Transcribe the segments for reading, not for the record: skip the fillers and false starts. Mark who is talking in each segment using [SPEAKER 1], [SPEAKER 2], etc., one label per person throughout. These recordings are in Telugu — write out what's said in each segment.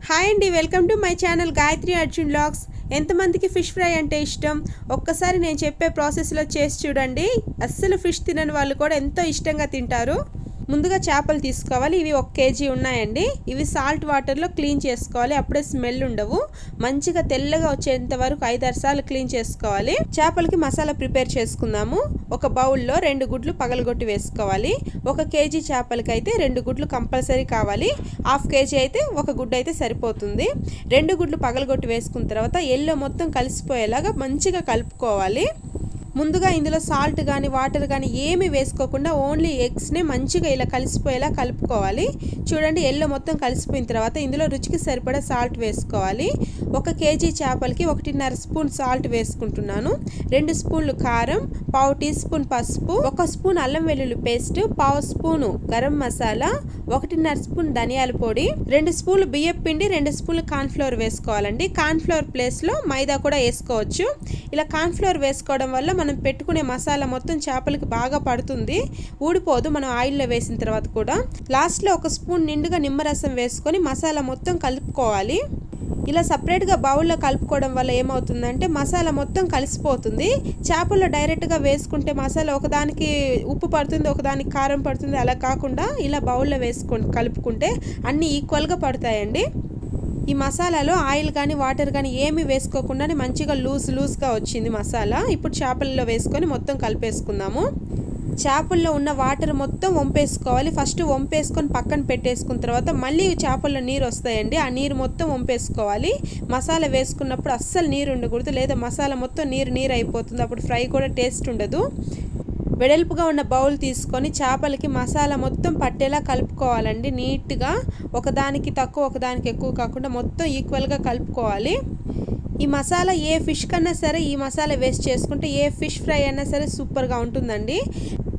[SPEAKER 1] హాయ్ అండి, welcome to my channel Gayatri Arjun vlogs. ఎంతమందికి ఫిష్ ఫ్రై అంటే ఇష్టం? ఒక్కసారి నేను చెప్పే ప్రాసెస్లో చేసి చూడండి. అస్సలు ఫిష్ తినని వాళ్ళు కూడా ఎంతో ఇష్టంగా తింటారు. ముందుగా చేపలు తీసుకోవాలి. ఇవి 1 కేజీ ఉన్నాయండి. ఇవి సాల్ట్ వాటర్లో క్లీన్ చేసుకోవాలి, అప్పుడే స్మెల్ ఉండవు. మంచిగా తెల్లగా వచ్చేంత వరకు 5-6 సార్లు క్లీన్ చేసుకోవాలి. చేపలకి మసాలా ప్రిపేర్ చేసుకుందాము. ఒక బౌల్లో 2 గుడ్లు పగలగొట్టి వేసుకోవాలి. 1 కేజీ చేపలకి అయితే 2 గుడ్లు కంపల్సరీ కావాలి. 1/2 కేజీ అయితే 1 గుడ్డు అయితే సరిపోతుంది. 2 గుడ్లు పగలగొట్టి వేసుకున్న తర్వాత ఎల్లో మొత్తం కలిసిపోయేలాగా మంచిగా కలుపుకోవాలి. ముందుగా ఇందులో సాల్ట్ కానీ వాటర్ కానీ ఏమీ వేసుకోకుండా ఓన్లీ ఎగ్స్ని మంచిగా ఇలా కలిసిపోయేలా కలుపుకోవాలి. చూడండి, ఎల్లో మొత్తం కలిసిపోయిన తర్వాత ఇందులో రుచికి సరిపడా సాల్ట్ వేసుకోవాలి. 1 కేజీ చేపలకి 1.5 స్పూన్ సాల్ట్ వేసుకుంటున్నాను. 2 స్పూన్లు కారం, 1/2 టీ స్పూన్ పసుపు, 1 స్పూన్ అల్లం వెల్లుల్లి paste, 1/2 spoon garam masala, 1.5 spoon ధనియాల పొడి, 2 స్పూన్లు బియ్యం పిండి, 2 స్పూన్లు కార్న్ఫ్లవర్ వేసుకోవాలండి. కార్న్ఫ్లవర్ ప్లేస్లో మైదా కూడా వేసుకోవచ్చు. ఇలా కార్న్ఫ్లవర్ వేసుకోవడం వల్ల మనం పెట్టుకునే మసాలా మొత్తం చేపలకి బాగా పడుతుంది, ఊడిపోదు మనం ఆయిల్లో వేసిన తర్వాత కూడా. లాస్ట్లో 1 స్పూన్ నిండుగా నిమ్మరసం వేసుకొని మసాలా మొత్తం కలుపుకోవాలి. ఇలా సపరేట్గా బౌల్లో కలుపుకోవడం వల్ల ఏమవుతుందంటే మసాలా మొత్తం కలిసిపోతుంది. చేపల్లో డైరెక్ట్గా వేసుకుంటే మసాలా ఒకదానికి ఉప్పు పడుతుంది, ఒకదానికి కారం పడుతుంది. అలా కాకుండా ఇలా బౌల్లో కలుపుకుంటే అన్నీ ఈక్వల్గా పడతాయండి. ఈ మసాలాలో ఆయిల్ కానీ వాటర్ కానీ ఏమీ వేసుకోకుండానే మంచిగా లూజ్గా వచ్చింది మసాలా. ఇప్పుడు చేపల్లో వేసుకొని మొత్తం కలిపేసుకుందాము. చేపల్లో ఉన్న వాటర్ మొత్తం వంపేసుకోవాలి. ఫస్ట్ వంపేసుకొని పక్కన పెట్టేసుకున్న తర్వాత మళ్ళీ చేపల్లో నీరు వస్తాయండి. ఆ నీరు మొత్తం వంపేసుకోవాలి. మసాలా వేసుకున్నప్పుడు అస్సలు నీరు ఉండకూడదు, లేదా మసాలా మొత్తం నీరు అయిపోతుంది. అప్పుడు ఫ్రై కూడా టేస్ట్ ఉండదు. వెడల్పుగా ఉన్న బౌల్ తీసుకొని చేపలకి మసాలా మొత్తం పట్టేలా కలుపుకోవాలండి. నీట్గా ఒకదానికి తక్కువ ఒకదానికి ఎక్కువ కాకుండా మొత్తం ఈక్వల్గా కలుపుకోవాలి. ఈ మసాలా ఏ ఫిష్ కన్నా సరే ఈ మసాలా వేస్ట్ చేసుకుంటే ఏ ఫిష్ ఫ్రై అయినా సరే సూపర్గా ఉంటుందండి.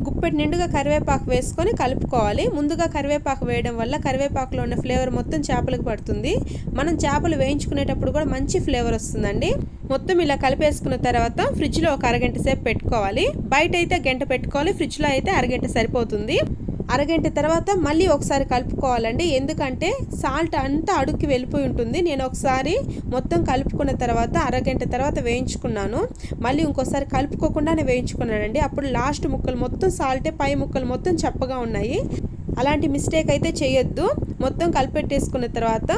[SPEAKER 1] గుప్పెటి నిండుగా కరివేపాకు వేసుకొని కలుపుకోవాలి. ముందుగా కరివేపాకు వేయడం వల్ల కరివేపాకులో ఉన్న ఫ్లేవర్ మొత్తం చేపలకు పడుతుంది. మనం చేపలు వేయించుకునేటప్పుడు కూడా మంచి ఫ్లేవర్ వస్తుందండి. మొత్తం ఇలా కలిపేసుకున్న తర్వాత ఫ్రిడ్జ్లో 1 అరగంట సేపు పెట్టుకోవాలి. బయట అయితే గంట పెట్టుకోవాలి, ఫ్రిడ్జ్లో అయితే అరగంట సరిపోతుంది. అరగంట తర్వాత మళ్ళీ ఒకసారి కలుపుకోవాలండి, ఎందుకంటే సాల్ట్ అంతా అడుక్కి వెళ్ళిపోయి ఉంటుంది. నేను ఒకసారి మొత్తం కలుపుకున్న తర్వాత అరగంట తర్వాత వేయించుకున్నాను. మళ్ళీ ఇంకోసారి కలుపుకోకుండానే వేయించుకున్నానండి. అప్పుడు లాస్ట్ ముక్కలు మొత్తం సాల్టే, పై ముక్కలు మొత్తం చప్పగా ఉన్నాయి. అలాంటి మిస్టేక్ అయితే చేయొద్దు. మొత్తం కలిపెట్టేసుకున్న తర్వాత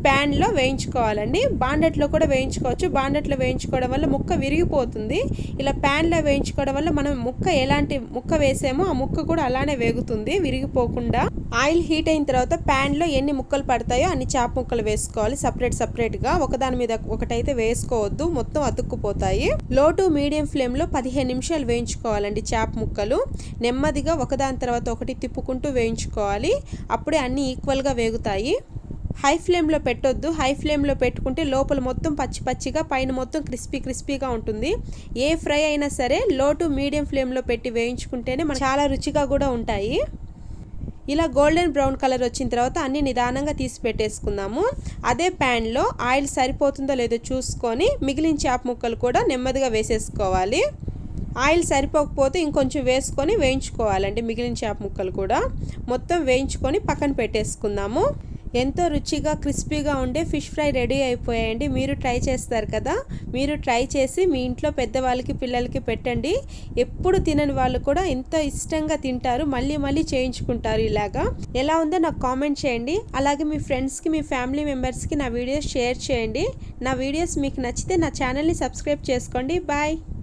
[SPEAKER 1] ప్యాన్లో వేయించుకోవాలండి. బాండెట్లో కూడా వేయించుకోవచ్చు. బాండెట్లో వేయించుకోవడం వల్ల ముక్క విరిగిపోతుంది. ఇలా ప్యాన్లో వేయించుకోవడం వల్ల మనం ఎలాంటి ముక్క వేసామో ఆ ముక్క కూడా అలానే వేగుతుంది, విరిగిపోకుండా. ఆయిల్ హీట్ అయిన తర్వాత ప్యాన్లో ఎన్ని ముక్కలు పడతాయో అన్ని చేప ముక్కలు వేసుకోవాలి సపరేట్గా. ఒకదాని మీద ఒకటైతే వేసుకోవద్దు, మొత్తం అతుక్కుపోతాయి. లో టు మీడియం ఫ్లేమ్లో 15 నిమిషాలు వేయించుకోవాలండి చేప ముక్కలు. నెమ్మదిగా ఒకదాని తర్వాత ఒకటి తిప్పుకుంటూ వేయించుకోవాలి. అప్పుడే అన్ని ఈక్వల్గా వేగుతాయి. హై ఫ్లేమ్లో పెట్టొద్దు. హై ఫ్లేమ్లో పెట్టుకుంటే లోపల మొత్తం పచ్చిగా, పైన మొత్తం క్రిస్పీగా ఉంటుంది. ఏ ఫ్రై అయినా సరే లో టు మీడియం ఫ్లేమ్లో పెట్టి వేయించుకుంటేనే మనకు చాలా రుచిగా కూడా ఉంటాయి. ఇలా గోల్డెన్ బ్రౌన్ కలర్ వచ్చిన తర్వాత అన్ని నిదానంగా తీసి పెట్టేసుకుందాము. అదే ప్యాన్లో ఆయిల్ సరిపోతుందో లేదో చూసుకొని మిగిలిన చేప ముక్కలు కూడా నెమ్మదిగా వేసేసుకోవాలి. ఆయిల్ సరిపోకపోతే ఇంకొంచెం వేసుకొని వేయించుకోవాలండి. మిగిలిన చేప ముక్కలు కూడా మొత్తం వేయించుకొని పక్కన పెట్టేసుకుందాము. ఎంతో రుచిగా క్రిస్పీగా ఉండే ఫిష్ ఫ్రై రెడీ అయిపోయాయండి. మీరు ట్రై చేస్తారు కదా, మీరు ట్రై చేసి మీ ఇంట్లో పెద్దవాళ్ళకి పిల్లలకి పెట్టండి. ఎప్పుడు తినని వాళ్ళు కూడా ఎంతో ఇష్టంగా తింటారు, మళ్ళీ చేయించుకుంటారు. ఇలాగా ఎలా ఉందో నాకు కామెంట్ చేయండి. అలాగే మీ ఫ్రెండ్స్కి, మీ ఫ్యామిలీ మెంబర్స్కి నా వీడియోస్ షేర్ చేయండి. నా వీడియోస్ మీకు నచ్చితే నా ఛానల్ని సబ్స్క్రైబ్ చేసుకోండి. బాయ్.